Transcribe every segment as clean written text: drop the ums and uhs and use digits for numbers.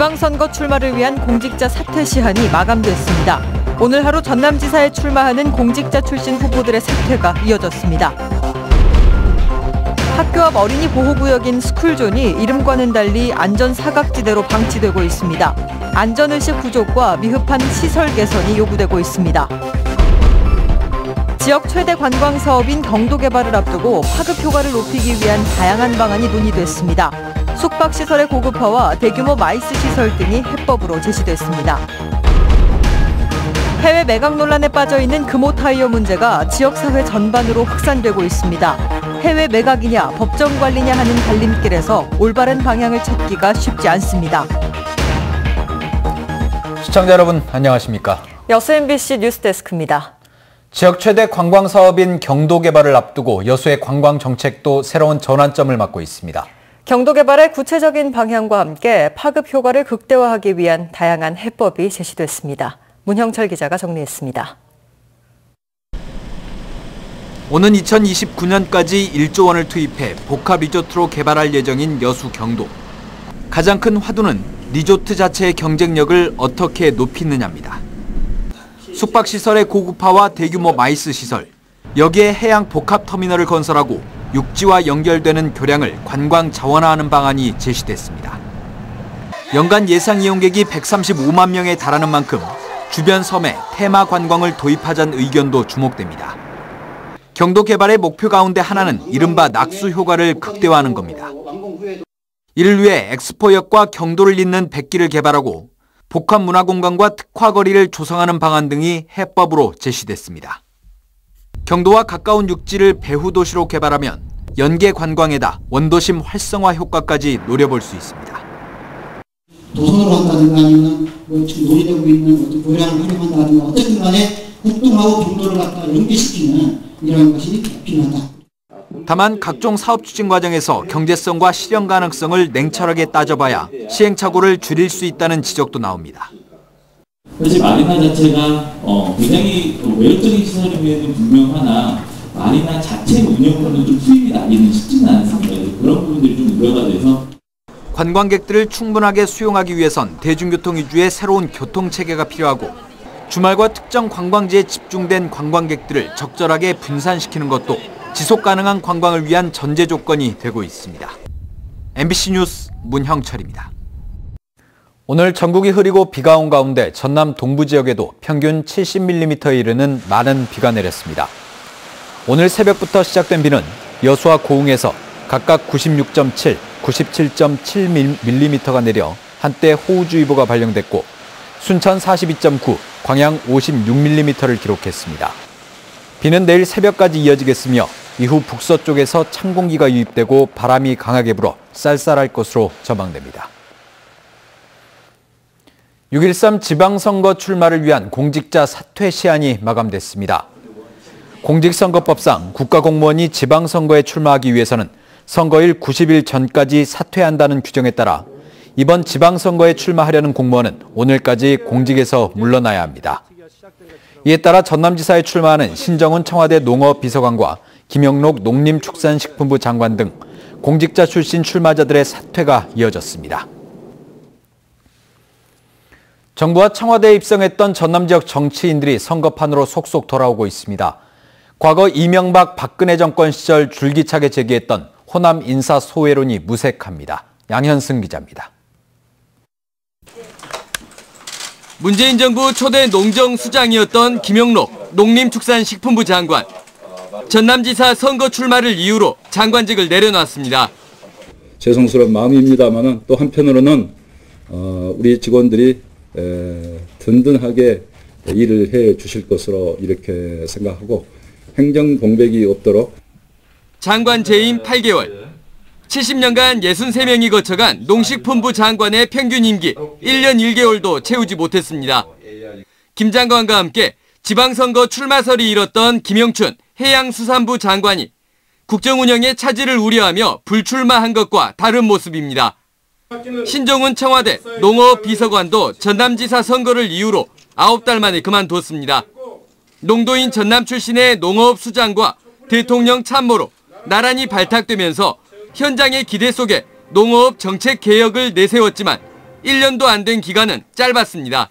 지방선거 출마를 위한 공직자 사퇴 시한이 마감됐습니다. 오늘 하루 전남지사에 출마하는 공직자 출신 후보들의 사퇴가 이어졌습니다. 학교 앞 어린이 보호구역인 스쿨존이 이름과는 달리 안전사각지대로 방치되고 있습니다. 안전의식 부족과 미흡한 시설 개선이 요구되고 있습니다. 지역 최대 관광 사업인 경도 개발을 앞두고 파급 효과를 높이기 위한 다양한 방안이 논의됐습니다. 숙박시설의 고급화와 대규모 마이스 시설 등이 해법으로 제시됐습니다. 해외 매각 논란에 빠져있는 금호타이어 문제가 지역사회 전반으로 확산되고 있습니다. 해외 매각이냐 법정 관리냐 하는 갈림길에서 올바른 방향을 찾기가 쉽지 않습니다. 시청자 여러분 안녕하십니까? 여수 MBC 뉴스데스크입니다. 지역 최대 관광 사업인 경도 개발을 앞두고 여수의 관광 정책도 새로운 전환점을 맞고 있습니다. 경도 개발의 구체적인 방향과 함께 파급 효과를 극대화하기 위한 다양한 해법이 제시됐습니다. 문형철 기자가 정리했습니다. 오는 2029년까지 1조 원을 투입해 복합 리조트로 개발할 예정인 여수 경도. 가장 큰 화두는 리조트 자체의 경쟁력을 어떻게 높이느냐입니다. 숙박시설의 고급화와 대규모 마이스 시설, 여기에 해양 복합터미널을 건설하고 육지와 연결되는 교량을 관광 자원화하는 방안이 제시됐습니다. 연간 예상 이용객이 135만 명에 달하는 만큼 주변 섬에 테마 관광을 도입하자는 의견도 주목됩니다. 경도 개발의 목표 가운데 하나는 이른바 낙수 효과를 극대화하는 겁니다. 이를 위해 엑스포역과 경도를 잇는 백기를 개발하고 복합문화공간과 특화거리를 조성하는 방안 등이 해법으로 제시됐습니다. 경도와 가까운 육지를 배후도시로 개발하면 연계 관광에다 원도심 활성화 효과까지 노려볼 수 있습니다. 도선으로 한다든가 아니면 지금 논의되고 있는 어떤 교량을 활용한다든가 어쨌든 간에 국동하고 경도를 갖다 연계시키는 이런 것이 필요하다. 다만 각종 사업 추진 과정에서 경제성과 실현 가능성을 냉철하게 따져봐야 시행착오를 줄일 수 있다는 지적도 나옵니다. 사실 마리나 자체가 굉장히 외력적인 시설임에는 분명하나 마리나 자체 운영으로는 좀 수입이 나기는 쉽지는 않습니다. 그런 부분들이 좀 우려가 돼서 관광객들을 충분하게 수용하기 위해선 대중교통 위주의 새로운 교통체계가 필요하고 주말과 특정 관광지에 집중된 관광객들을 적절하게 분산시키는 것도 지속 가능한 관광을 위한 전제 조건이 되고 있습니다. MBC 뉴스 문형철입니다. 오늘 전국이 흐리고 비가 온 가운데 전남 동부 지역에도 평균 70mm에 이르는 많은 비가 내렸습니다. 오늘 새벽부터 시작된 비는 여수와 고흥에서 각각 96.7, 97.7mm가 내려 한때 호우주의보가 발령됐고 순천 42.9, 광양 56mm를 기록했습니다. 비는 내일 새벽까지 이어지겠으며 이후 북서쪽에서 찬 공기가 유입되고 바람이 강하게 불어 쌀쌀할 것으로 전망됩니다. 6.13 지방선거 출마를 위한 공직자 사퇴 시한이 마감됐습니다. 공직선거법상 국가공무원이 지방선거에 출마하기 위해서는 선거일 90일 전까지 사퇴한다는 규정에 따라 이번 지방선거에 출마하려는 공무원은 오늘까지 공직에서 물러나야 합니다. 이에 따라 전남지사에 출마하는 신정훈 청와대 농업비서관과 김영록 농림축산식품부 장관 등 공직자 출신 출마자들의 사퇴가 이어졌습니다. 정부와 청와대에 입성했던 전남 지역 정치인들이 선거판으로 속속 돌아오고 있습니다. 과거 이명박 박근혜 정권 시절 줄기차게 제기했던 호남 인사 소외론이 무색합니다. 양현승 기자입니다. 문재인 정부 초대 농정수장이었던 김영록 농림축산식품부 장관. 전남지사 선거 출마를 이유로 장관직을 내려놨습니다. 죄송스러운 마음입니다만 또 한편으로는 우리 직원들이 든든하게 일을 해 주실 것으로 이렇게 생각하고 행정 공백이 없도록. 장관 재임 8개월. 70년간 63명이 거쳐간 농식품부 장관의 평균 임기 1년 1개월도 채우지 못했습니다. 김 장관과 함께 지방선거 출마설이 일었던 김영춘 해양수산부 장관이 국정운영의 차질을 우려하며 불출마한 것과 다른 모습입니다. 신정훈 청와대 농업비서관도 전남지사 선거를 이유로 9달 만에 그만뒀습니다. 농도인 전남 출신의 농업수장과 대통령 참모로 나란히 발탁되면서 현장의 기대 속에 농업 정책 개혁을 내세웠지만 1년도 안 된 기간은 짧았습니다.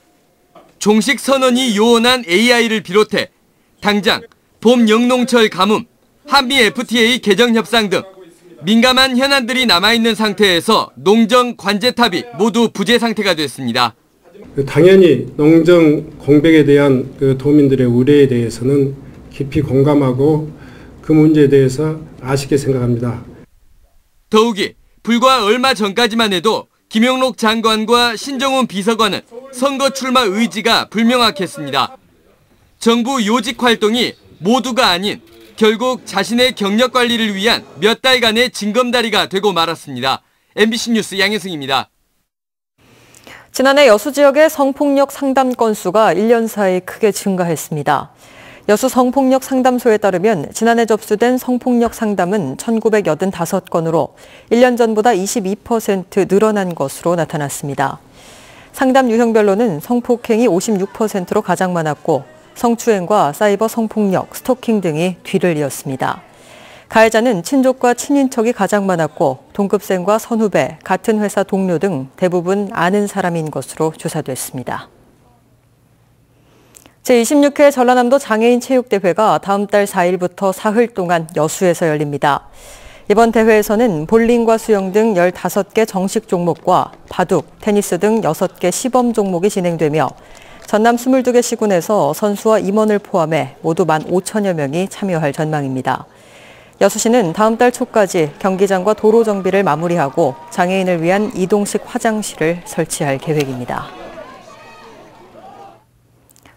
종식 선언이 요원한 AI를 비롯해 당장 봄 영농철 가뭄, 한미 FTA 개정 협상 등 민감한 현안들이 남아있는 상태에서 농정 관제탑이 모두 부재 상태가 됐습니다. 당연히 농정 공백에 대한 도민들의 우려에 대해서는 깊이 공감하고 그 문제에 대해서 아쉽게 생각합니다. 더욱이 불과 얼마 전까지만 해도 김영록 장관과 신정훈 비서관은 선거 출마 의지가 불명확했습니다. 정부 요직 활동이 모두가 아닌 결국 자신의 경력 관리를 위한 몇 달간의 징검다리가 되고 말았습니다. MBC 뉴스 양혜승입니다. 지난해 여수 지역의 성폭력 상담 건수가 1년 사이 크게 증가했습니다. 여수 성폭력 상담소에 따르면 지난해 접수된 성폭력 상담은 1,985건으로 1년 전보다 22% 늘어난 것으로 나타났습니다. 상담 유형별로는 성폭행이 56%로 가장 많았고 성추행과 사이버 성폭력, 스토킹 등이 뒤를 이었습니다. 가해자는 친족과 친인척이 가장 많았고 동급생과 선후배, 같은 회사 동료 등 대부분 아는 사람인 것으로 조사됐습니다. 제26회 전라남도 장애인 체육대회가 다음 달 4일부터 사흘 동안 여수에서 열립니다. 이번 대회에서는 볼링과 수영 등 15개 정식 종목과 바둑, 테니스 등 6개 시범 종목이 진행되며 전남 22개 시군에서 선수와 임원을 포함해 모두 15,000여 명이 참여할 전망입니다. 여수시는 다음 달 초까지 경기장과 도로 정비를 마무리하고 장애인을 위한 이동식 화장실을 설치할 계획입니다.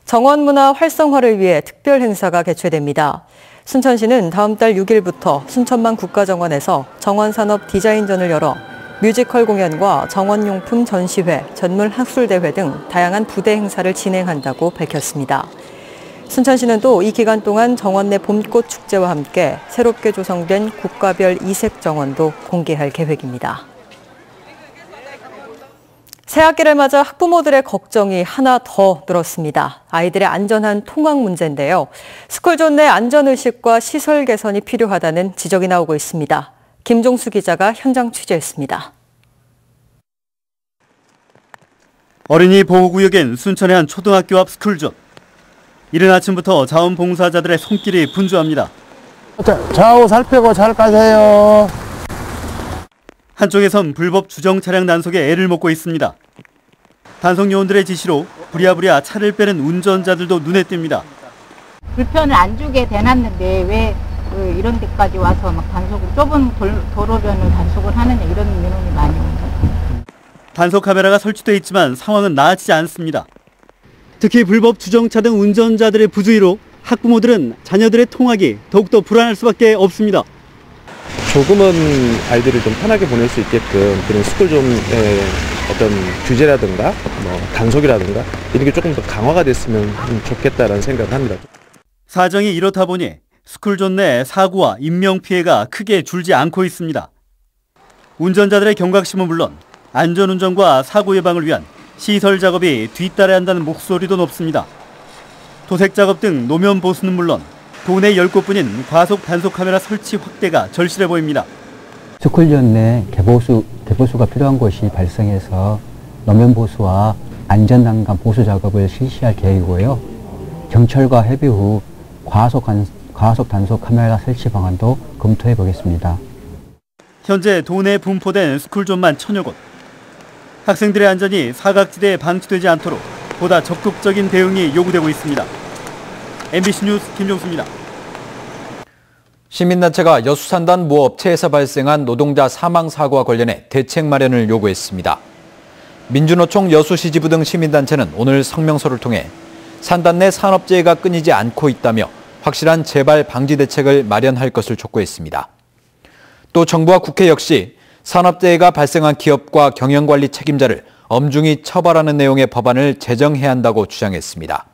정원 문화 활성화를 위해 특별 행사가 개최됩니다. 순천시는 다음 달 6일부터 순천만 국가정원에서 정원산업 디자인전을 열어 뮤지컬 공연과 정원용품 전시회, 전문 학술대회 등 다양한 부대 행사를 진행한다고 밝혔습니다. 순천시는 또 이 기간 동안 정원 내 봄꽃 축제와 함께 새롭게 조성된 국가별 이색 정원도 공개할 계획입니다. 새학기를 맞아 학부모들의 걱정이 하나 더 늘었습니다. 아이들의 안전한 통학 문제인데요. 스쿨존 내 안전의식과 시설 개선이 필요하다는 지적이 나오고 있습니다. 김종수 기자가 현장 취재했습니다. 어린이 보호구역엔 순천의 한 초등학교 앞 스쿨존. 이른 아침부터 자원봉사자들의 손길이 분주합니다. 좌우 살피고 잘 가세요. 한쪽에선 불법 주정 차량 단속에 애를 먹고 있습니다. 단속 요원들의 지시로 부랴부랴 차를 빼는 운전자들도 눈에 띕니다. 불편을 안 주게 대놨는데 왜 이런 데까지 와서 막 단속을 좁은 도로변을 단속을 하느냐 이런 민원이 많이 옵니다. 단속 카메라가 설치돼 있지만 상황은 나아지지 않습니다. 특히 불법 주정차 등 운전자들의 부주의로 학부모들은 자녀들의 통학이 더욱더 불안할 수밖에 없습니다. 조금은 아이들을 좀 편하게 보낼 수 있게끔 그런 스쿨존의 어떤 규제라든가 단속이라든가 이런 게 조금 더 강화가 됐으면 좋겠다라는 생각을 합니다. 사정이 이렇다 보니 스쿨존 내 사고와 인명피해가 크게 줄지 않고 있습니다. 운전자들의 경각심은 물론 안전운전과 사고 예방을 위한 시설 작업이 뒤따라야 한다는 목소리도 높습니다. 도색 작업 등 노면 보수는 물론 도내 10곳뿐인 과속 단속 카메라 설치 확대가 절실해 보입니다. 스쿨존 내 개보수가 필요한 곳이 발생해서 노면 보수와 안전난간 보수 작업을 실시할 계획이고요. 경찰과 협의 후 과속 단속 카메라 설치 방안도 검토해 보겠습니다. 현재 도내에 분포된 스쿨존만 1000여 곳. 학생들의 안전이 사각지대에 방치되지 않도록 보다 적극적인 대응이 요구되고 있습니다. MBC 뉴스 김종수입니다. 시민단체가 여수산단 모 업체에서 발생한 노동자 사망 사고와 관련해 대책 마련을 요구했습니다. 민주노총 여수시 지부 등 시민단체는 오늘 성명서를 통해 산단 내 산업재해가 끊이지 않고 있다며 확실한 재발 방지 대책을 마련할 것을 촉구했습니다. 또 정부와 국회 역시 산업재해가 발생한 기업과 경영관리 책임자를 엄중히 처벌하는 내용의 법안을 제정해야 한다고 주장했습니다.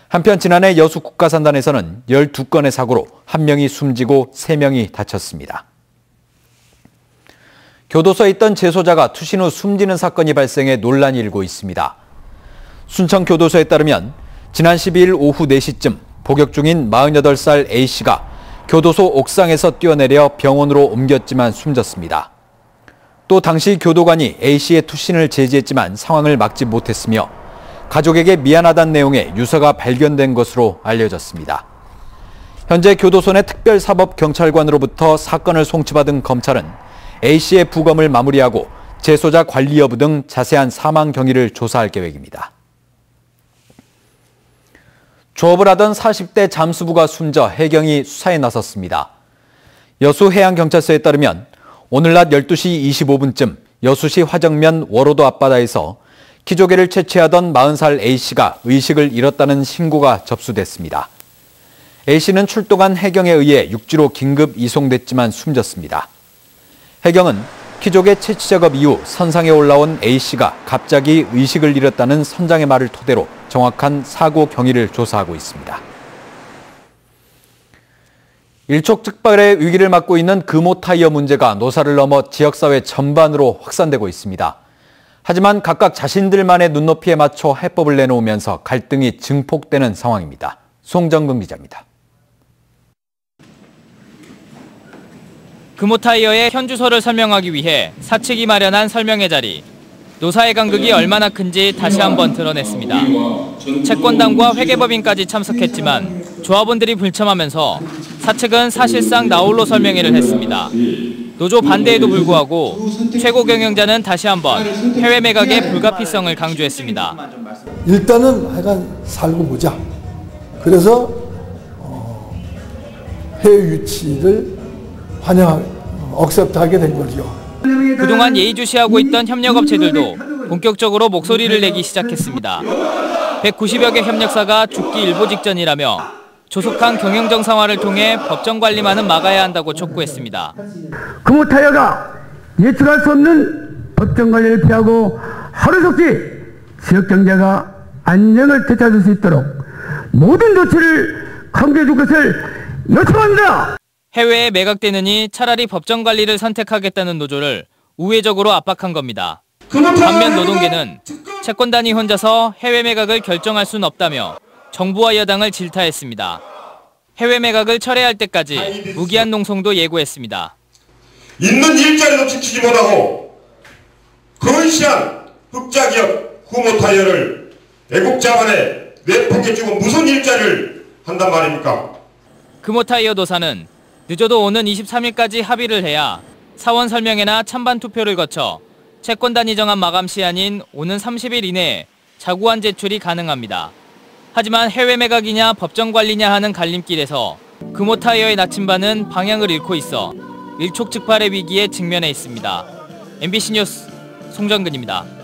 한편 지난해 여수 국가산단에서는 12건의 사고로 1명이 숨지고 3명이 다쳤습니다. 교도소에 있던 재소자가 투신 후 숨지는 사건이 발생해 논란이 일고 있습니다. 순천교도소에 따르면 지난 12일 오후 4시쯤 복역 중인 48살 A씨가 교도소 옥상에서 뛰어내려 병원으로 옮겼지만 숨졌습니다. 또 당시 교도관이 A씨의 투신을 제지했지만 상황을 막지 못했으며 가족에게 미안하다는 내용의 유서가 발견된 것으로 알려졌습니다. 현재 교도소 내 특별사법경찰관으로부터 사건을 송치받은 검찰은 A씨의 부검을 마무리하고 재소자 관리 여부 등 자세한 사망 경위를 조사할 계획입니다. 조업을 하던 40대 잠수부가 숨져 해경이 수사에 나섰습니다. 여수해양경찰서에 따르면 오늘 낮 12시 25분쯤 여수시 화정면 월호도 앞바다에서 키조개를 채취하던 40살 A씨가 의식을 잃었다는 신고가 접수됐습니다. A씨는 출동한 해경에 의해 육지로 긴급 이송됐지만 숨졌습니다. 해경은 키조개 채취 작업 이후 선상에 올라온 A씨가 갑자기 의식을 잃었다는 선장의 말을 토대로 정확한 사고 경위를 조사하고 있습니다. 일촉즉발의 위기를 맞고 있는 금호타이어 문제가 노사를 넘어 지역사회 전반으로 확산되고 있습니다. 하지만 각각 자신들만의 눈높이에 맞춰 해법을 내놓으면서 갈등이 증폭되는 상황입니다. 송정근 기자입니다. 금호타이어의 현주소를 설명하기 위해 사측이 마련한 설명회 자리. 노사의 간극이 얼마나 큰지 다시 한번 드러냈습니다. 채권단과 회계법인까지 참석했지만 조합원들이 불참하면서 사측은 사실상 나홀로 설명회를 했습니다. 노조 반대에도 불구하고 최고 경영자는 다시 한번 해외 매각의 불가피성을 강조했습니다. 일단은 하여간 살고 보자. 그래서 해외 유치를 억셉트하게 된 거죠. 그동안 예의주시하고 있던 협력업체들도 본격적으로 목소리를 내기 시작했습니다. 190여 개 협력사가 죽기 일보 직전이라며 조속한 경영 정상화를 통해 법정 관리만은 막아야 한다고 촉구했습니다. 금호타이어가 예측할 수 없는 법정 관리를 피하고 하루속히 지역 경제가 안정을 되찾을 수 있도록 모든 조치를 강조해 줄 것을 요청합니다. 해외에 매각되느니 차라리 법정 관리를 선택하겠다는 노조를 우회적으로 압박한 겁니다. 반면 노동계는 채권단이 혼자서 해외 매각을 결정할 수는 없다며 정부와 여당을 질타했습니다. 해외 매각을 철회할 때까지 무기한 농성도 예고했습니다. 있는 일자리도 지키지 못하고 근시한 흑자기업 금호타이어를 외국 자본에 내포해주고 무슨 일자리를 한단 말입니까? 금호타이어 노사는 늦어도 오는 23일까지 합의를 해야 사원 설명회나 찬반 투표를 거쳐 채권단이 정한 마감 시한인 오는 30일 이내에 자구안 제출이 가능합니다. 하지만 해외 매각이냐 법정 관리냐 하는 갈림길에서 금호타이어의 나침반은 방향을 잃고 있어 일촉즉발의 위기에 직면해 있습니다. MBC 뉴스 송정근입니다.